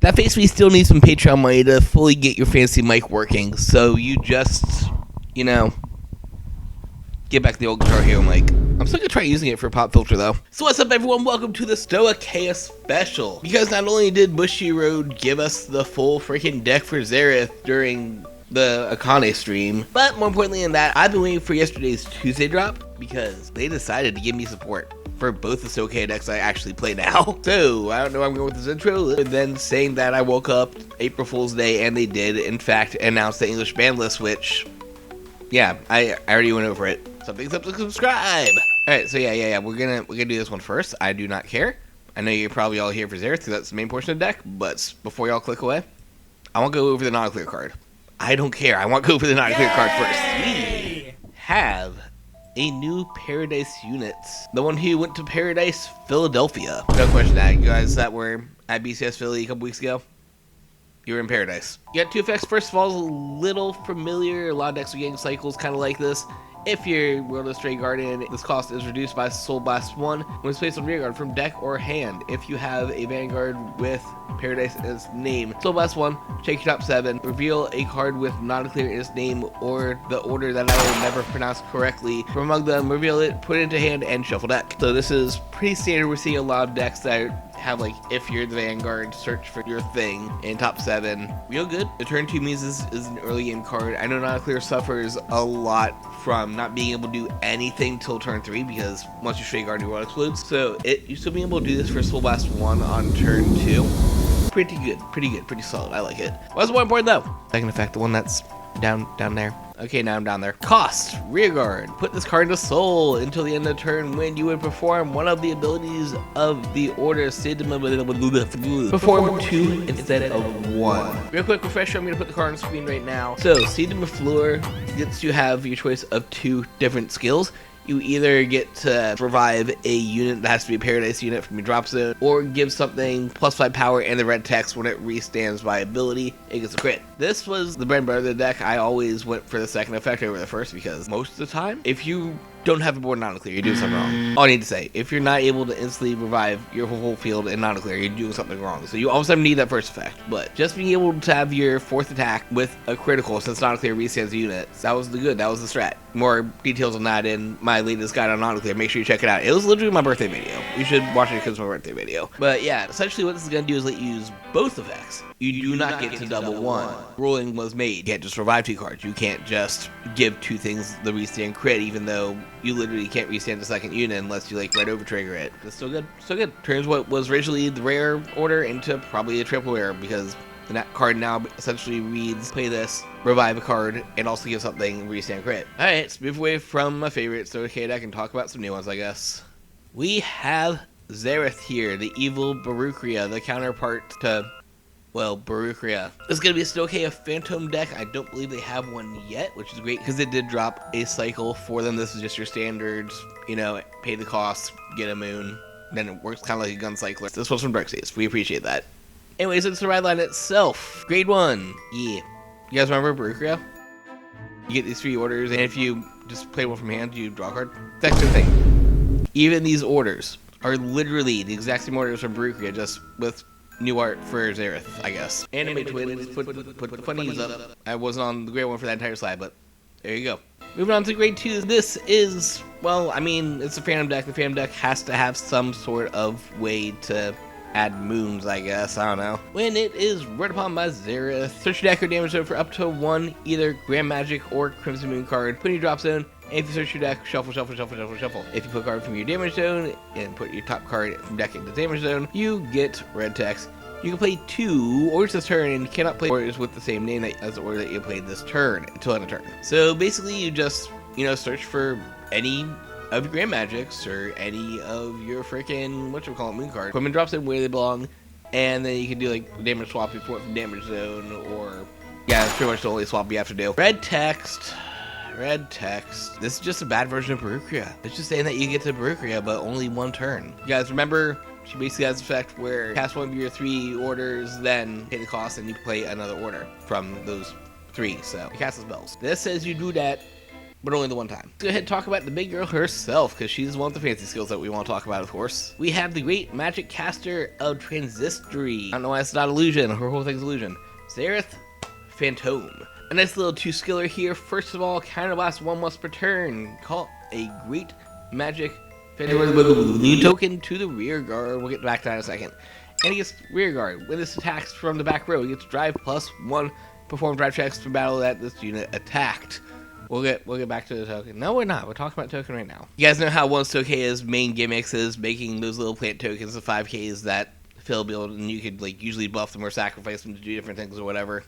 That basically still needs some Patreon money to fully get your fancy mic working, so you just, you know, get back the old Guitar Hero mic. I'm still gonna try using it for pop filter though. So what's up everyone, welcome to the Stoa Chaos special. Because not only did Bushiroad give us the full freaking deck for Zerith during the Akane stream, but more importantly than that, I've been waiting for yesterday's Tuesday drop because they decided to give me support for both the Stoa decks I actually play now. So I don't know where I'm going with this intro, other than saying that I woke up April Fool's Day and they did in fact announce the English ban list, which yeah, I already went over it. Something's up to subscribe. Alright, so yeah, we're gonna do this one first. I do not care. I know you're probably all here for Zerith because that's the main portion of the deck, but before y'all click away, I want to go over the Nannaclir card. I don't care. I want to go over the Nannaclir card first. We have a new Paradise unit. The one who went to Paradise Philadelphia. No question that you guys that were at BCS Philly a couple weeks ago. You were in Paradise. You got two effects. First of all, a little familiar. A lot of decks are getting cycles kind of like this. If you're World of Stray Guardian, this cost is reduced by Soul Blast 1 when it's placed on rearguard from deck or hand. If you have a Vanguard with Paradise in its name, Soul Blast 1, check your top 7, reveal a card with Nannaclir in its name or the order that I will never pronounce correctly. From among them, reveal it, put it into hand, and shuffle deck. So this is pretty standard. We're seeing a lot of decks that have, like, if you're the Vanguard, search for your thing in top 7. Real good. The turn 2 means this is an early game card. I know Nannaclir suffers a lot from not being able to do anything till turn 3 because once you Stray Guard, your world explodes. So you still being able to do this for Soul Blast 1 on turn 2. Pretty good, pretty solid. I like it. What's more important though? Second effect, the one that's down there. Okay, now I'm down there. Cost, rearguard. Put this card into Soul until the end of the turn when you would perform one of the abilities of the order. Perform 2 instead of 1. Real quick refresher, I'm going to put the card on the screen right now. So, Sedum Fleur gets you have your choice of 2 different skills. You either get to revive a unit that has to be a Paradise unit from your drop zone, or give something +5 power and the red text when it restands by ability, it gets a crit. This was the bread and butter of the deck. I always went for the second effect over the first because most of the time, if you don't have a board Nannaclir, you're doing something wrong. All I need to say, if you're not able to instantly revive your whole field in Nannaclir, you're doing something wrong. So you also need that first effect. But just being able to have your 4th attack with a critical, since Nannaclir restands the units, that was the strat. More details on that in my latest guide on Nannaclir. Make sure you check it out. It was literally my birthday video. You should watch it because it's my birthday video. But yeah, essentially what this is going to do is let you use both effects. You do not get to double one. Ruling was made. You can't just revive 2 cards. You can't just give 2 things the restand crit, even though you literally can't restand the second unit unless you like red over trigger it. It's still good. Still good. Turns what was originally the rare order into probably a triple rare because that card now essentially reads play this, revive a card, and also give something restand crit. Alright, let's move away from my favorite Stoa deck and talk about some new ones, I guess. We have Zerith here, the evil Berucrea, the counterpart to, well, Berucrea. This is going to be a Phildea Fantome deck. I don't believe they have one yet, which is great because it did drop a cycle for them. This is just your standards, you know, pay the cost, get a moon, then it works kind of like a gun cycler. This one's from Darkseas. We appreciate that. Anyways, it's the Rideline itself. Grade 1. Yeah. You guys remember Berucrea? You get these 3 orders, and if you just play one from hand, you draw a card. That's the thing. Even these orders are literally the exact same orders from Berucrea, just with new art for Zerith, I guess. Anime Twins, put the funnies up. I wasn't on the grade 1 for that entire slide, but there you go. Moving on to grade 2. This is, well, I mean, it's a Phantom deck. The Phantom deck has to have some sort of way to add moons, I guess. I don't know. When it is read upon by Zerith, search your deck or damage zone for up to 1 either Grand Magic or Crimson Moon card. Put in your drop zone. And if you search your deck, shuffle. If you put a card from your damage zone and put your top card from deck into damage zone, you get red text. You can play 2 orders this turn and cannot play orders with the same name as the order that you played this turn until end of turn. So basically you just, you know, search for any of your Grand Magics or any of your freaking, moon card. Put them in drop zone where they belong, and then you can do like damage swap before from damage zone, or yeah, that's pretty much the only swap you have to do. Red text. This is just a bad version of Berucrea. It's just saying that you get to Berucrea, but only 1 turn. You guys remember, she basically has the effect where you cast 1 of your 3 orders, then pay the cost, and you play another order from those 3. So, you cast the spells. This says you do that but only the one time. Let's go ahead and talk about the big girl herself, because she's one of the fancy skills that we want to talk about, of course. We have the great magic caster of Transistory. I don't know why it's not illusion. Her whole thing's illusion. Zerith Fantome. A nice little 2-skiller here. First of all, counterblast 1 once per turn. Call a great magic Fantome token to the rear guard. We'll get back to that in a second. And he gets rear guard. When this attacks from the back row, he gets drive +1. Perform drive checks for battle that this unit attacked. We'll get back to the token. No, we're not. We're talking about token right now. You guys know how 1-2K's main gimmicks is making those little plant tokens of 5Ks that Phil build, and you could like usually buff them or sacrifice them to do different things or whatever.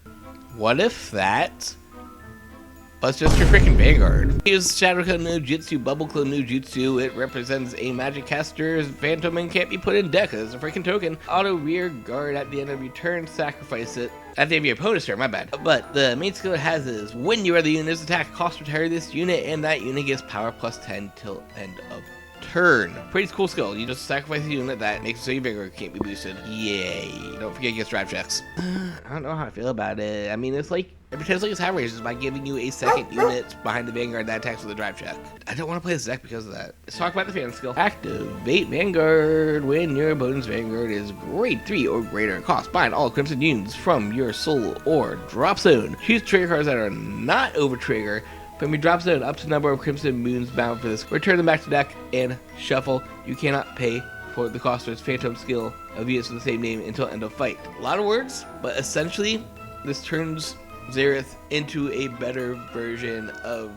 What if that was just your freaking Vanguard? Here's Shadow Clone no Jutsu, Bubble Clone no Jutsu. It represents a magic caster's Phantom and can't be put in deck as a freaking token. Auto rear guard at the end of your turn, sacrifice it. At the end of your opponent's turn, my bad. But the main skill it has is when you are the unit's attack, cost retire this unit, and that unit gets power +10 till end of turn. Pretty cool skill. You just sacrifice a unit that makes it so your Vanguard can't be boosted. Yay. Don't forget it gets drive checks. I don't know how I feel about it. I mean, it's like, it pretends like it's Hammer Races by giving you a second unit behind the Vanguard that attacks with a drive check. I don't want to play this deck because of that. Let's talk about the fan skill. Activate Vanguard when your opponent's Vanguard is grade 3 or greater in cost. Bind all Crimson units from your soul or drop zone. Choose trigger cards that are not over trigger from your drop zone up to the number of Crimson Moons bound for this. Return them back to deck and shuffle. You cannot pay for the cost of its Phantom skill of units with the same name until end of fight. A lot of words, but essentially this turns Zerith into a better version of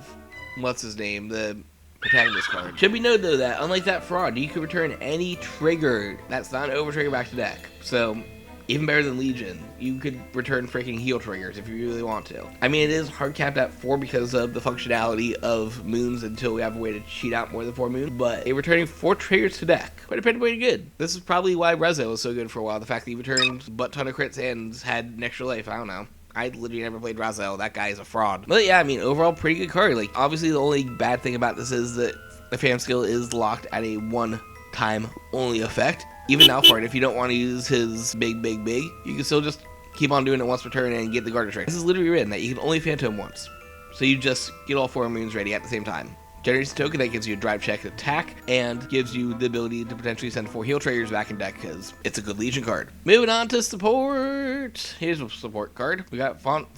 what's his name, the protagonist card. Should be noted though that unlike that fraud, you can return any trigger that's not an over trigger back to deck. So even better than Legion, you could return freaking heal triggers if you really want to. I mean, it is hard capped at 4 because of the functionality of moons until we have a way to cheat out more than 4 moons, but a returning 4 triggers to deck, quite pretty good. This is probably why Rezo was so good for a while. The fact that he returned a butt ton of crits and had an extra life, I don't know. I literally never played Razel. That guy is a fraud. But yeah, I mean, overall, pretty good card. Like, obviously, the only bad thing about this is that the Phantom skill is locked at a 1-time only effect. Even now for it, if you don't want to use his big, you can still just keep on doing it once per turn and get the Garter trick. This is literally written that you can only Phantom once. So you just get all 4 moons ready at the same time. Generates a token that gives you a drive check attack and gives you the ability to potentially send 4 heal triggers back in deck because it's a good Legion card. Moving on to support. Here's a support card. We got Front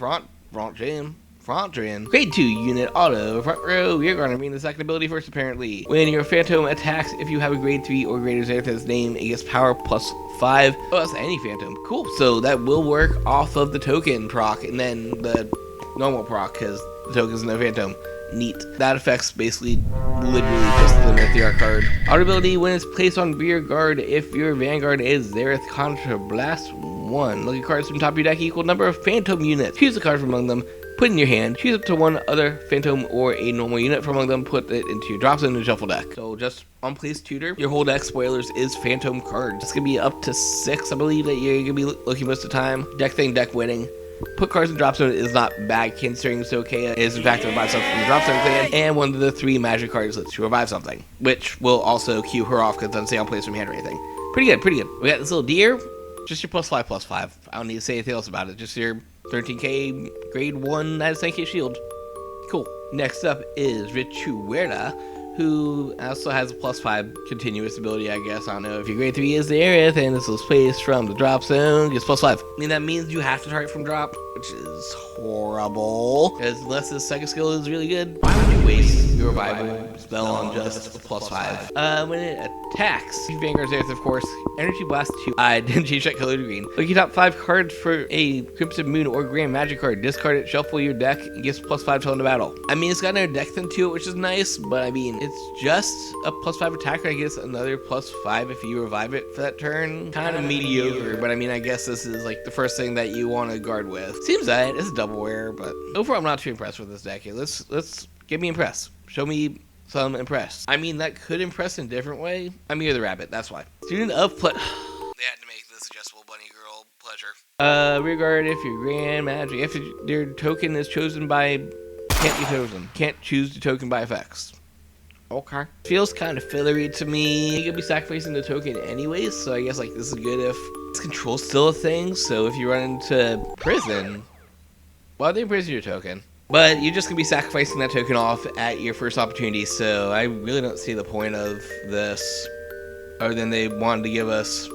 Jam. Grade 2 unit auto front row rear guard. I mean the second ability first apparently. When your Phantom attacks, if you have a grade 3 or greater Zerith as name, it gets power +5. Oh, that's any Phantom. Cool. So that will work off of the token proc and then the normal proc because the token's no Phantom. Neat. That affects basically literally just the Mythiarch card. Auto ability, when it's placed on rear guard, if your Vanguard is Zerith Contrablast 1. Look at cards from top of your deck equal number of Phantom units. Choose a card from among them, put it in your hand, choose up to 1 other Phantom or a normal unit from among them, put it into your drop zone and shuffle deck. So just on place tutor, your whole deck, spoilers, is Phantom cards. It's going to be up to 6, I believe, that you're going to be looking most of the time. Deck thing, deck winning. Put cards in drop zone is not bad considering Sokea is in fact to revive something from the drop zone clan, and one of the 3 magic cards lets you revive something, which will also queue her off because it doesn't say on place from hand or anything. Pretty good. We got this little deer, just your +5/+5. I don't need to say anything else about it, just your 13k grade 1 -10k shield. Cool. Next up is Richuera, who also has a +5 continuous ability, I guess. I don't know if your grade 3 is Zerith and this was placed from the drop zone, gets +5. I mean, that means you have to target from drop, which is horrible. Because unless this second skill is really good, why would you waste your revival spell on just a +5? When it attacks, Vanguard Zerith, of course, Energy Blast 2. I didn't change that color to green. Look at your top 5 cards for a Crimson Moon or Grand Magic card. Discard it, shuffle your deck, and gets +5 till end of battle. I mean, it's got another deck thing to it, which is nice, but I mean, it's just a +5 attacker. I guess another +5 if you revive it for that turn. Kind of mediocre, but I mean, I guess this is like the first thing that you want to guard with. Seems that it's a double rare, but overall, I'm not too impressed with this deck here. Let's get me impressed. Show me some impressed. I mean, that could impress in a different way. I'm here the rabbit, that's why. Student of They had to make this adjustable bunny girl pleasure. Rear guard, if your Grand Magic, if your token is chosen by, can't be chosen. Can't choose the token by effects. Okay. Feels kind of fillery to me. You could be sacrificing the token anyways, so I guess like this is good if this control's still a thing. So if you run into prison, why would they imprison your token? But you're just going to be sacrificing that token off at your first opportunity, so I really don't see the point of this, other than they wanted to give us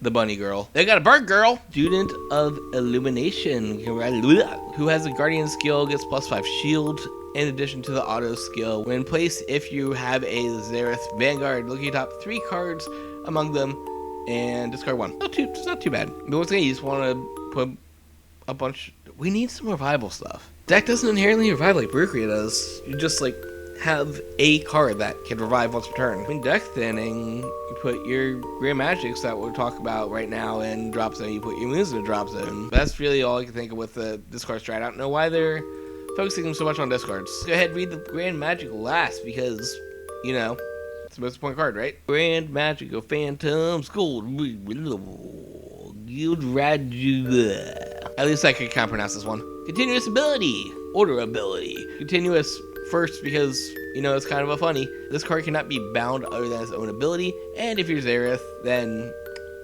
the bunny girl. They got a bird girl! Student of Illumination, who has a guardian skill, gets +5 shield, in addition to the auto skill. When placed, if you have a Zerith Vanguard, look at your top 3 cards among them, and discard 1. It's not too bad. But once again, you just want to put a bunch... We need some revival stuff. Deck doesn't inherently revive like Berucrea does. You just, like, have a card that can revive once per turn. I mean, deck thinning, you put your Grand Magicks that we'll talk about right now in drop zone, you put your moons in a drop zone. That's really all I can think of with the discard strat. I don't know why they're focusing so much on discards. Go ahead and read the Grand Magic last because, you know, it's the most important card, right? Grand Magic of Phantoms, Gold, Yield Radu. At least I can kind of pronounce this one. Continuous ability, order ability. Continuous first because, you know, it's kind of a funny. This card cannot be bound other than its own ability, and if you're Zerith, then,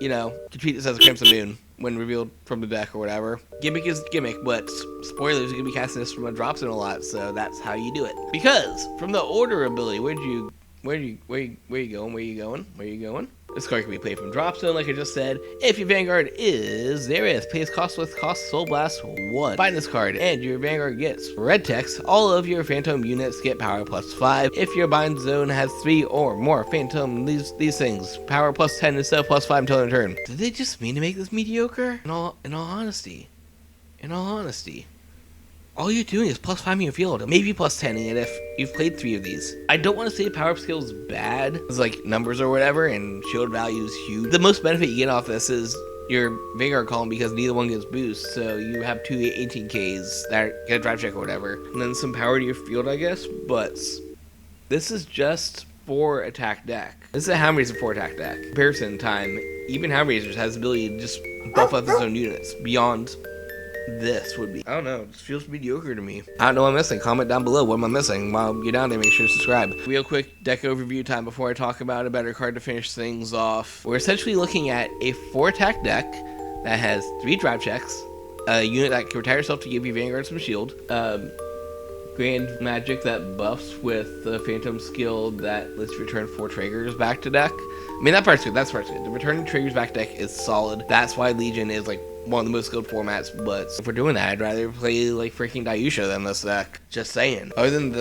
you know, to treat this as a Crimson Moon when revealed from the deck or whatever. Gimmick is gimmick, but spoilers, you're gonna be casting this from a drop zone a lot, so that's how you do it. Because from the order ability, where you going? This card can be played from drop zone, like I just said. If your Vanguard is Zerith, plays cost with cost Soul Blast 1. Find this card, and your Vanguard gets red text. All of your Phantom units get power +5. If your bind zone has 3 or more Phantom, these things, power +10 instead of +5 until end of turn. Did they just mean to make this mediocre? In all honesty, all you're doing is +5 in your field, maybe +10 it if you've played 3 of these. I don't want to say power up skill is bad, it's like numbers or whatever, and shield value is huge. The most benefit you get off this is your Vanguard column because neither one gives boost, so you have 2 18Ks that get a drive check or whatever, and then some power to your field, I guess, but this is just 4 attack deck. This is a Hound Razor 4 attack deck. Comparison time, even Hound Razors has the ability to just buff up its own units beyond this would be. I don't know, it just feels mediocre to me. I don't know what I'm missing. Comment down below what am I missing. While you're down there, make sure to subscribe. Real quick deck overview time before I talk about a better card to finish things off. We're essentially looking at a 4 attack deck that has 3 drive checks, a unit that can retire itself to give you Vanguard some shield, Grand Magic that buffs with the Phantom skill that lets you return 4 triggers back to deck. I mean, that part's good. That's part's good. The returning triggers back deck is solid. That's why Legion is like one of the most skilled formats, but if we're doing that, I'd rather play like freaking Dayusha than this deck. Just saying. Other than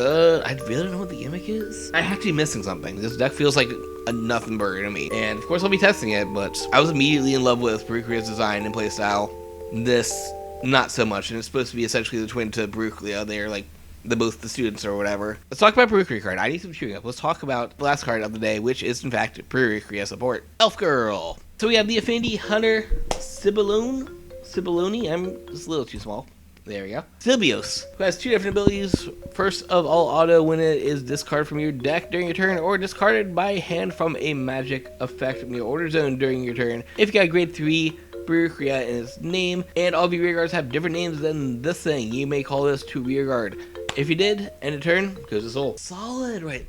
I really don't know what the gimmick is. I have to be missing something. This deck feels like a nothing burger to me. And of course I'll be testing it, but I was immediately in love with Berucrea's design and playstyle. This, not so much, and it's supposed to be essentially the twin to Berucrea. They're like both the students or whatever. Let's talk about Berucrea card. I need some chewing up. Let's talk about the last card of the day, which is in fact Berucrea Support. Elf Girl. So we have the Affinity Hunter Sybillone. I'm just a little too small. There we go. Sylbios, who has 2 different abilities. First of all, auto when it is discarded from your deck during your turn, or discarded by hand from a magic effect from your order zone during your turn. If you got grade 3 Berucrea in its name, and all of your rear guards have different names than this thing, you may call this to rear guard. If you did, end of turn, goes to soul. Solid right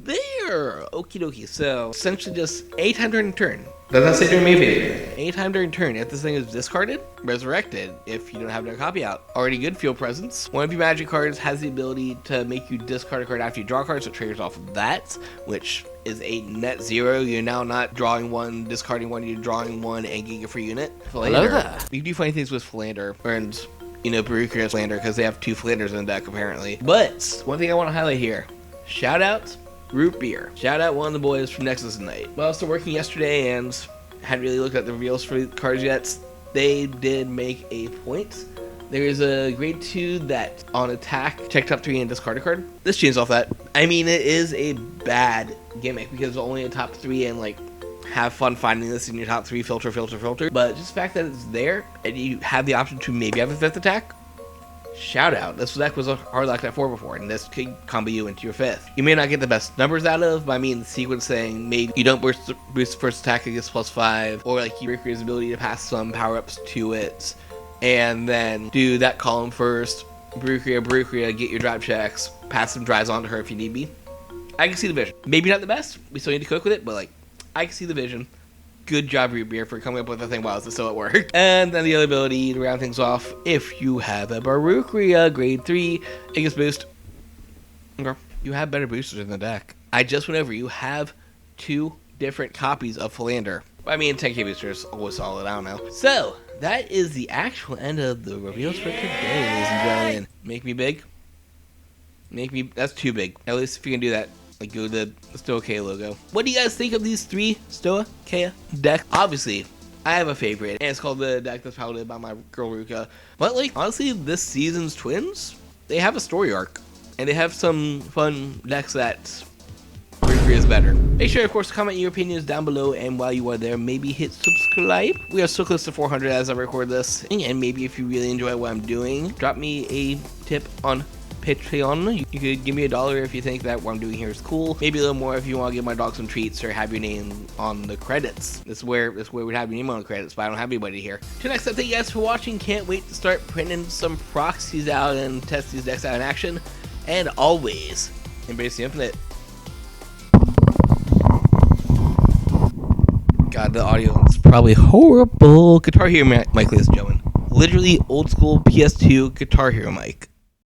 there. Okie dokie. So essentially just 8 times during turn. Does that say during main phase? 8 times during turn. If this thing is discarded, resurrected. If you don't have no copy out. Already good field presence. One of your magic cards has the ability to make you discard a card after you draw a card, so it triggers off of that, which is a net 0. You're now not drawing 1, discarding 1, you're drawing 1 and getting a free unit. Philander. You can do funny things with Philander, and you know, Berucrea Philander, because they have 2 Philanders in the deck apparently. But one thing I want to highlight here, shout out Root Beer. Shout out one of the boys from Nexus Night. While I was still working yesterday and hadn't really looked at the reveals for the cards yet, they did make a point. There is a grade 2 that on attack, check top 3 and discard a card. This changes off that. I mean, it is a bad gimmick because it's only a top 3 and like have fun finding this in your top 3 filter. But just the fact that it's there and you have the option to maybe have a 5th attack, shout out. This deck was a hard locked at 4 before, and this could combo you into your 5th. You may not get the best numbers out of, but I mean, the sequence saying maybe you don't boost first attack against +5, or like Berucrea's ability to pass some power ups to it, and then do that column first. Berucrea, get your drive checks, pass some drives onto her if you need be. I can see the vision. Maybe not the best. We still need to cook with it, but like, I can see the vision. Good job, Root Beer, for coming up with the thing while it's still at work. And then the other ability to round things off, if you have a Berucrea grade 3, it gets boost. Okay. You have better boosters in the deck. I just went over, you have 2 different copies of Philander. I mean, 10k boosters always solid, I don't know. So, that is the actual end of the reveals for today, ladies and gentlemen. Make me big. That's too big. At least if you can do that, like go to the Stoa logo. What do you guys think of these 3 Stoa decks? Obviously, I have a favorite, and it's called the deck that's piloted by my girl Ruka. But like, honestly, this season's twins, they have a story arc, and they have some fun decks that is better. Make sure, of course, to comment your opinions down below, and while you are there, maybe hit subscribe. We are so close to 400 as I record this, and maybe if you really enjoy what I'm doing, drop me a tip on Patreon. You could give me $1 if you think that what I'm doing here is cool. Maybe a little more if you want to give my dog some treats or have your name on the credits. This is where we'd have your name on the credits, but I don't have anybody here. Till next time, thank you guys for watching. Can't wait to start printing some proxies out and test these decks out in action. And always embrace the infinite. God, the audio is probably horrible. Guitar Hero mic, ladies and gentlemen. Literally old school PS2 Guitar Hero mic.